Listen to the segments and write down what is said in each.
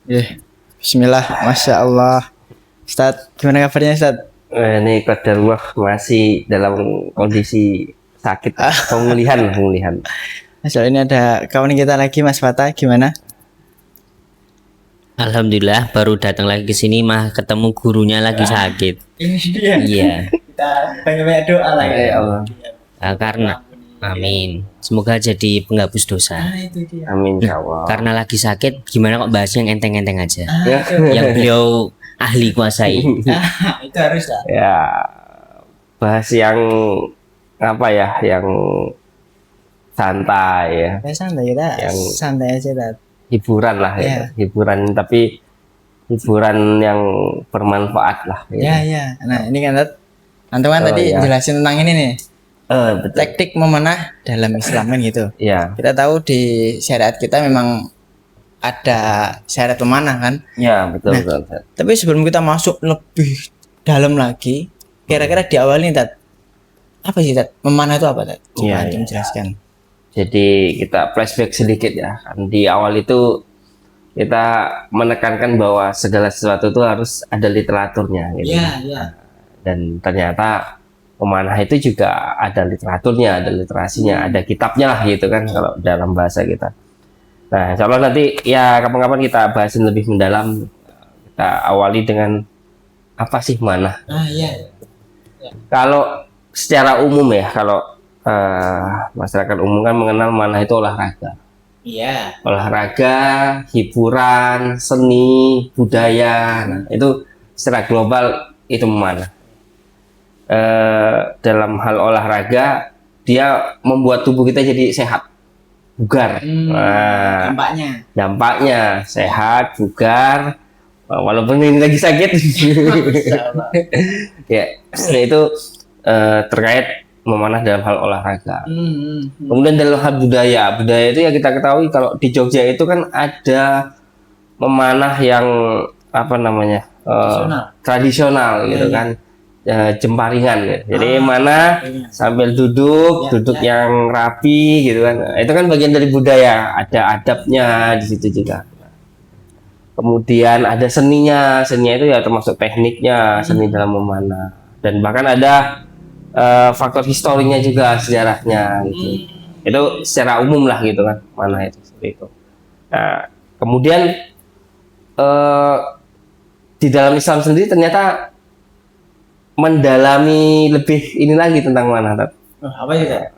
Ya, Bismillah, Masya Allah. Ustadz, gimana kabarnya Ustadz? Ini qadarullah masih dalam kondisi sakit, pemulihan. Masya Allah, ini ada kawan kita lagi, Mas Fatah, gimana? Alhamdulillah baru datang lagi ke sini mah ketemu gurunya lagi sakit. Ini dia. Iya. Kita banyak-banyak doa lah Ya Allah. Karena amin. Semoga jadi penghapus dosa. Itu dia. Amin ya Allah. Karena lagi sakit, gimana kok bahasnya yang enteng-enteng aja? Ya. Yang beliau ahli kuasai. Itu harus lah. Ya, bahas yang apa ya, yang santai ya, Ya santai kita, Yang- santai aja Ustadz. hiburan lah Ya. ya, hiburan tapi hiburan yang bermanfaat lah. Ya, ya. Nah, ini kan Ustadz, antum kan Oh, tadi ya. jelasin tentang ini nih, Betul. taktik memanah dalam Islam kan gitu. Ya, Kita tahu di syariat kita memang ada syariat memanah kan. ya betul Nah. betul. Betul. Tapi sebelum kita masuk lebih dalam lagi, kira-kira di awal nih, Tat, apa sih, Tat? Memanah itu apa, Tat? Coba Iya, antum iya. jelaskan. Jadi kita flashback sedikit ya. Kan di awal itu kita menekankan bahwa segala sesuatu itu harus ada literaturnya gitu. iya. Dan ternyata pemanah itu juga ada literaturnya, ada literasinya, ada kitabnya lah gitu kan kalau dalam bahasa kita. Nah, insya Allah nanti ya kapan-kapan kita bahasin lebih mendalam. Kita awali dengan apa sih manah? Iya. Kalau secara umum ya, kalau masyarakat umum kan mengenal manah itu olahraga. Iya. Olahraga, hiburan, seni, budaya. Nah, itu secara global itu memanah. Dalam hal olahraga, dia membuat tubuh kita jadi sehat, bugar. Nah, dampaknya sehat, bugar, walaupun ini lagi sakit. Ya, itu terkait memanah dalam hal olahraga. Kemudian dalam hal budaya itu ya kita ketahui kalau di Jogja itu kan ada memanah yang apa namanya tradisional gitu kan, jemparingan ya. Jadi mana sambil duduk yang rapi gitu kan. Nah, itu kan bagian dari budaya, ada adabnya di situ juga. Kemudian ada seninya itu ya termasuk tekniknya, seni dalam memanah. Dan bahkan ada faktor historinya juga, sejarahnya gitu. Itu secara umum lah gitu kan, mana itu seperti itu. Nah, kemudian di dalam Islam sendiri ternyata mendalami lebih ini lagi tentang mana. Apa itu, Tat?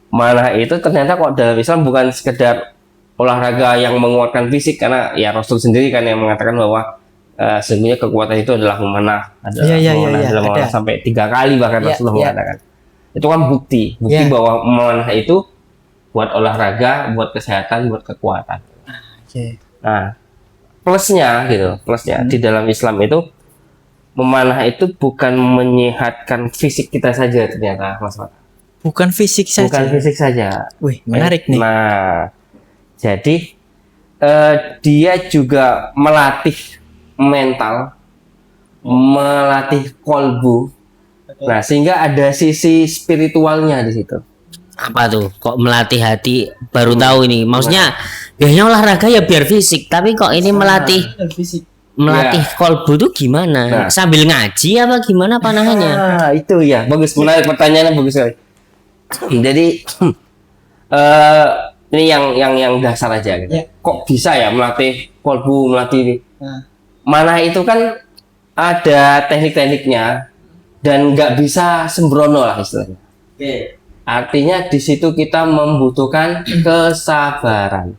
Mana itu ternyata kok dalam Islam bukan sekedar olahraga yang menguatkan fisik, karena ya Rasul sendiri kan yang mengatakan bahwa sesungguhnya kekuatan itu adalah memanah, adalah memanah sampai 3 kali bahkan Rasulullah mengatakan. Itu kan bukti bahwa memanah itu buat olahraga, buat kesehatan, buat kekuatan. Nah, plusnya di dalam Islam itu memanah itu bukan menyehatkan fisik kita saja ternyata, Mas Pak. Bukan fisik saja. Bukan fisik saja. Wih, menarik nih. Nah, jadi dia juga melatih mental, melatih kolbu. Nah, sehingga ada sisi spiritualnya di situ. Apa tuh? Kok melatih hati? Baru tahu ini. Maksudnya biasanya olahraga ya biar fisik, tapi kok ini melatih kolbu tuh gimana? Nah. Sambil ngaji apa gimana panahannya? Itu ya, bagus, menarik, pertanyaannya bagus sekali. Jadi ini yang dasar aja gitu. Kok bisa ya melatih kolbu, melatih mana itu kan ada teknik-tekniknya dan nggak bisa sembrono lah istilahnya. Artinya di situ kita membutuhkan kesabaran.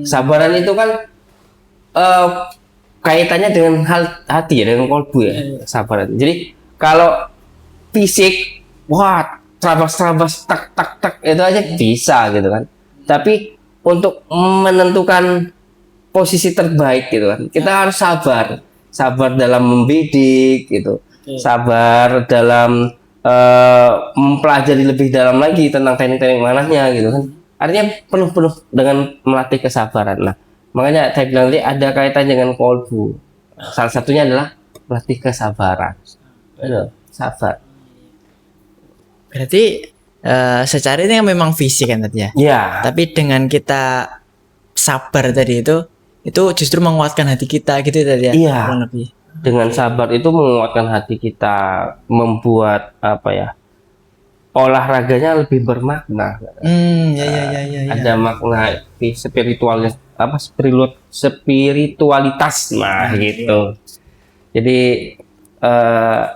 Kesabaran itu kan kaitannya dengan hati ya, dengan kolbu ya, kesabaran. Jadi kalau fisik, wah terabas tak itu aja bisa gitu kan. Tapi untuk menentukan posisi terbaik gitu kan, kita harus sabar dalam membidik gitu, sabar dalam mempelajari lebih dalam lagi tentang teknik-teknik manahnya gitu kan. Artinya penuh dengan melatih kesabaran. Nah, makanya saya bilang tadi ada kaitan dengan kolbu. Salah satunya adalah melatih kesabaran. Sabar. Berarti secara ini memang fisik kan tadi ya. Ya. Tapi dengan kita sabar tadi itu itu justru menguatkan hati kita gitu tadi ya. Iya. Kurang lebih. Dengan sabar itu menguatkan hati kita, membuat olahraganya lebih bermakna. Ya. Ada makna spiritualitas spiritualitas gitu. Jadi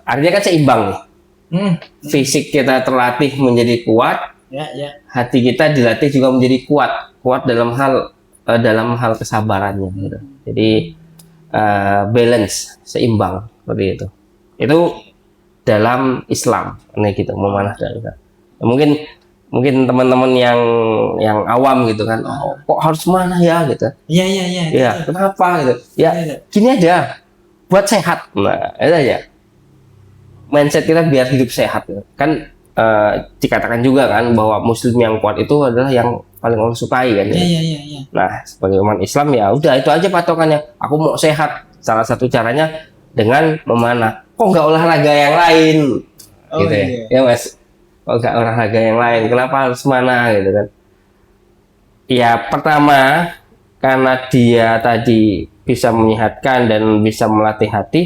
artinya kan seimbang. Fisik kita terlatih menjadi kuat, hati kita dilatih juga menjadi kuat dalam hal kesabarannya gitu. Jadi balance, seimbang seperti itu. Itu dalam Islam, gitu, memanah dan mungkin teman-teman yang awam gitu kan, kok harus mana ya gitu. Iya. Ya, kenapa gitu? Ya, gini aja, buat sehat. Nah, itu aja. Mindset kita biar hidup sehat. Kan dikatakan juga kan bahwa Muslim yang kuat itu adalah yang paling Allah sukai kan. Iya. Nah, sebagai umat Islam ya udah itu aja patokannya. Aku mau sehat. Salah satu caranya dengan memanah. Kok nggak olahraga yang lain? Gitu ya. Ya Mas. Kok nggak olahraga yang lain? Kenapa harus mana gitu kan? Ya pertama karena dia tadi bisa menyehatkan dan bisa melatih hati.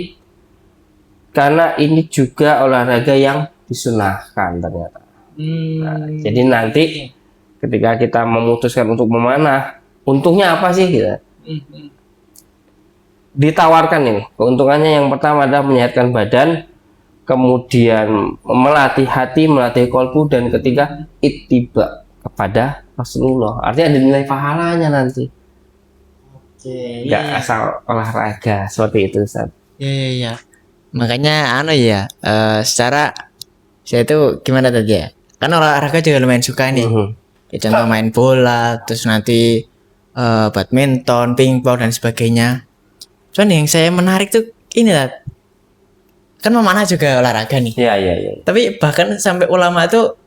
Karena ini juga olahraga yang disunahkan ternyata. Nah, jadi nanti ketika kita memutuskan untuk memanah, untungnya apa sih gitu? Ditawarkan ini keuntungannya, yang pertama adalah menyehatkan badan, kemudian melatih hati, melatih kolbu, dan ketiga ittiba kepada Rasulullah. Artinya ada nilai pahalanya nanti. Nggak asal olahraga seperti itu, Ustaz. Iya. Makanya secara saya itu gimana tadi ya? Kan olahraga juga lumayan suka nih. Ya, contoh main bola, terus nanti badminton, pingpong dan sebagainya. Cuman yang saya menarik tuh ini lah, kan memanah juga olahraga nih. Iya. Tapi bahkan sampai ulama tuh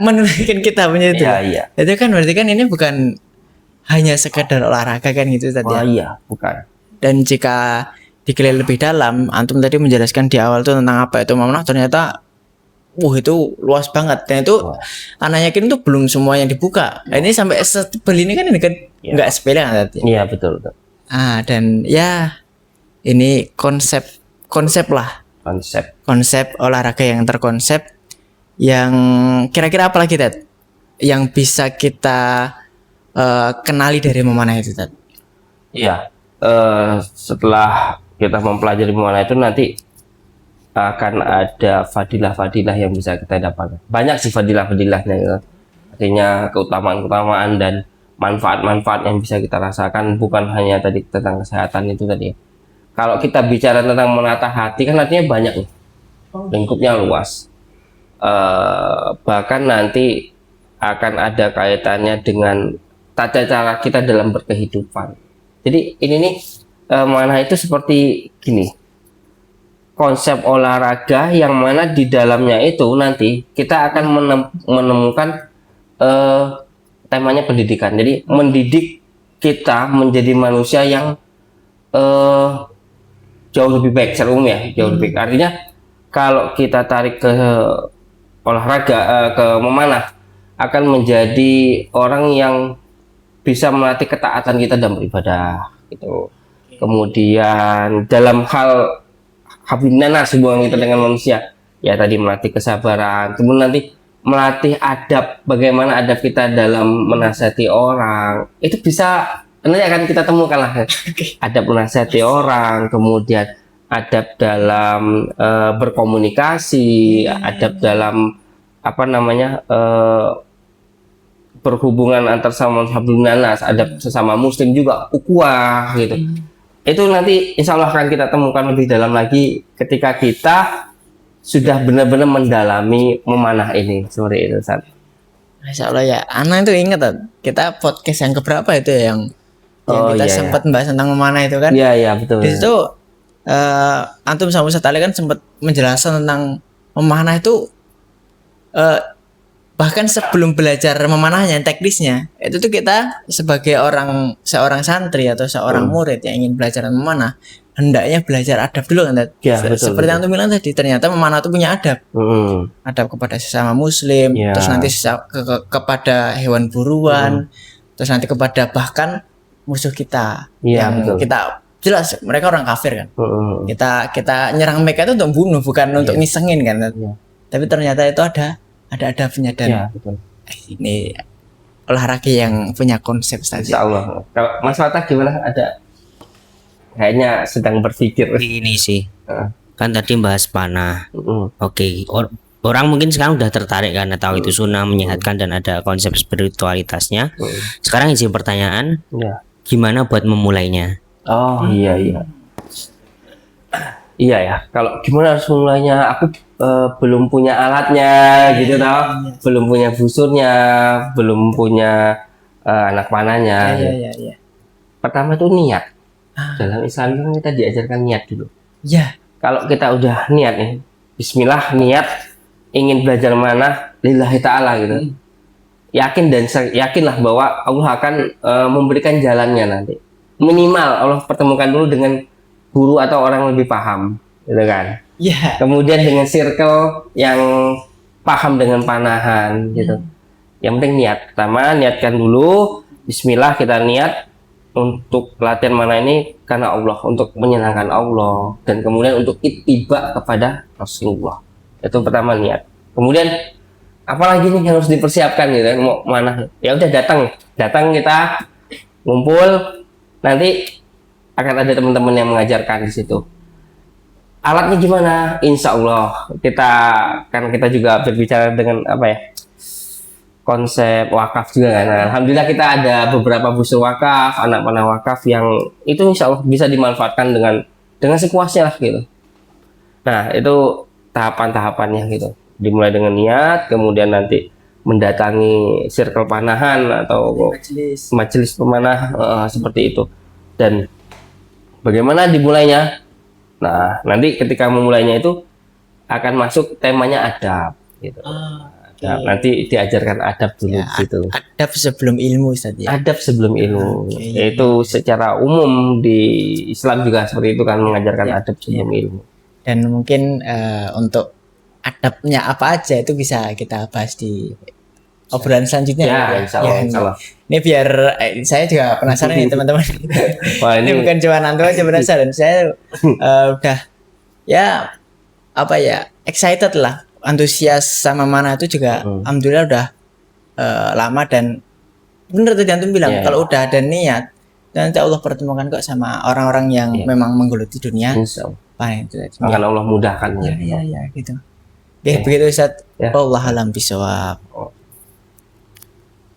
menunjukkan kita punya itu. Iya. Itu kan berarti kan ini bukan hanya sekedar olahraga kan gitu tadi. Iya, bukan. Dan jika digali lebih dalam, antum tadi menjelaskan di awal tuh tentang apa itu memanah, ternyata itu luas banget. Dan itu anak yakin tuh belum semua yang dibuka. Ini sampai setebal ini kan nggak sepele kan tadi. Iya, betul. Dan ya ini konsep lah. Konsep olahraga yang terkonsep, yang kira-kira apa lagi Ted yang bisa kita kenali dari memanah itu Ted? Iya, setelah kita mempelajari memanah itu nanti akan ada fadilah-fadilah yang bisa kita dapatkan. Banyak sih fadilah-fadilahnya gitu. Artinya keutamaan-keutamaan dan manfaat-manfaat yang bisa kita rasakan, bukan hanya tadi tentang kesehatan itu tadi. Kalau kita bicara tentang menata hati kan artinya banyak nih, lingkupnya luas. Bahkan nanti akan ada kaitannya dengan tata cara kita dalam berkehidupan. Jadi ini nih mana itu seperti gini, konsep olahraga yang mana di dalamnya itu nanti kita akan menemukan temanya pendidikan. Jadi mendidik kita menjadi manusia yang jauh lebih baik secara umum ya, jauh lebih baik. Artinya kalau kita tarik ke olahraga, ke memanah, akan menjadi orang yang bisa melatih ketaatan kita dalam beribadah gitu. Kemudian dalam hal hablumnanas, hubungan kita dengan manusia, ya tadi melatih kesabaran, kemudian nanti melatih adab, bagaimana adab kita dalam menasihati orang, itu bisa nanti akan kita temukan lah. Adab menasihati orang, kemudian adab dalam berkomunikasi, adab dalam berhubungan antar sama hablumnanas, adab sesama muslim juga, ukhuwah gitu. Itu nanti insya Allah akan kita temukan lebih dalam lagi ketika kita sudah benar-benar mendalami memanah ini, seperti itu Ustaz. Masya Allah ya, Ana itu ingat kita podcast yang keberapa itu ya, yang kita sempat membahas tentang memanah itu kan? Iya betul. Di situ antum sama Ustaz Ali kan sempat menjelaskan tentang memanah itu, bahkan sebelum belajar memanahnya, teknisnya itu tuh kita sebagai seorang santri atau seorang murid yang ingin belajar memanah, hendaknya belajar adab dulu kan. Ya, betul. Antum bilang tadi, ternyata memanah itu punya adab. Adab kepada sesama muslim, terus nanti kepada hewan buruan, terus nanti kepada bahkan musuh kita Iya, yang betul. kita jelas mereka orang kafir kan. Heeh. Kita nyerang mereka itu untuk bunuh bukan untuk ngisengin kan. Iya. Tapi ternyata itu ada adabnya dan Iya, betul. ini olahraga yang punya konsep tadi. Insya Allah. Kalau Mas Fatah gimana? Ada kayaknya sedang berpikir. Ini sih Heeh. kan tadi bahas panah. Heeh. Oke, orang mungkin sekarang udah tertarik karena tahu itu sunnah menyehatkan dan ada konsep spiritualitasnya. Sekarang izin pertanyaan, Iya. gimana buat memulainya? Oh iya iya. Iya ya. Kalau gimana harus mulainya? Aku belum punya alatnya gitu tau. Belum punya busurnya, belum punya anak panahnya. Iya. Pertama tuh niat. Dalam Islam kan kita diajarkan niat dulu. Ya, Kalau kita udah niat nih, Bismillah niat ingin belajar mana lillahi ta'ala gitu. Yakin dan yakinlah bahwa Allah akan memberikan jalannya nanti. Minimal Allah pertemukan dulu dengan guru atau orang yang lebih paham, gitu kan. ya. Kemudian dengan circle yang paham dengan panahan gitu. Yang penting niat. Pertama niatkan dulu, Bismillah kita niat untuk latihan mana ini karena Allah, untuk menyenangkan Allah, dan kemudian untuk ittiba kepada Rasulullah. Itu pertama niat. Kemudian apalagi nih yang harus dipersiapkan gitu kan, mau mana? Ya udah datang kita ngumpul, nanti akan ada teman-teman yang mengajarkan di situ. Alatnya gimana? Insya Allah kita juga berbicara dengan apa ya, konsep wakaf juga kan. Nah, alhamdulillah kita ada beberapa busur wakaf, anak panah wakaf yang itu insya Allah bisa dimanfaatkan dengan sepuasnya lah gitu. Nah itu tahapan-tahapannya gitu. Dimulai dengan niat, kemudian nanti mendatangi circle panahan atau majelis pemanah seperti itu. Dan bagaimana dimulainya? Nah nanti ketika memulainya itu akan masuk temanya adab gitu. Nah, nanti diajarkan adab dulu gitu. Adab sebelum ilmu Ustaz ya. Adab sebelum ilmu. Itu secara umum di Islam juga seperti itu kan, mengajarkan adab sebelum ilmu. Dan mungkin untuk adabnya apa aja itu bisa kita bahas di obrolan selanjutnya. Insya Allah. Ini biar saya juga penasaran nih teman-teman. Wah, ini bukan cuma Nanto aja penasaran. Saya udah ya apa ya excited lah, antusias sama mana itu juga alhamdulillah udah lama. Dan bener tadi Antum bilang kalau udah ada niat nanti Allah pertemukan kok sama orang-orang yang memang menggeluti dunia. Itu akan Allah mudahkan. Ya gitu. Oke, begitu Ustaz. Allah alam bisawab.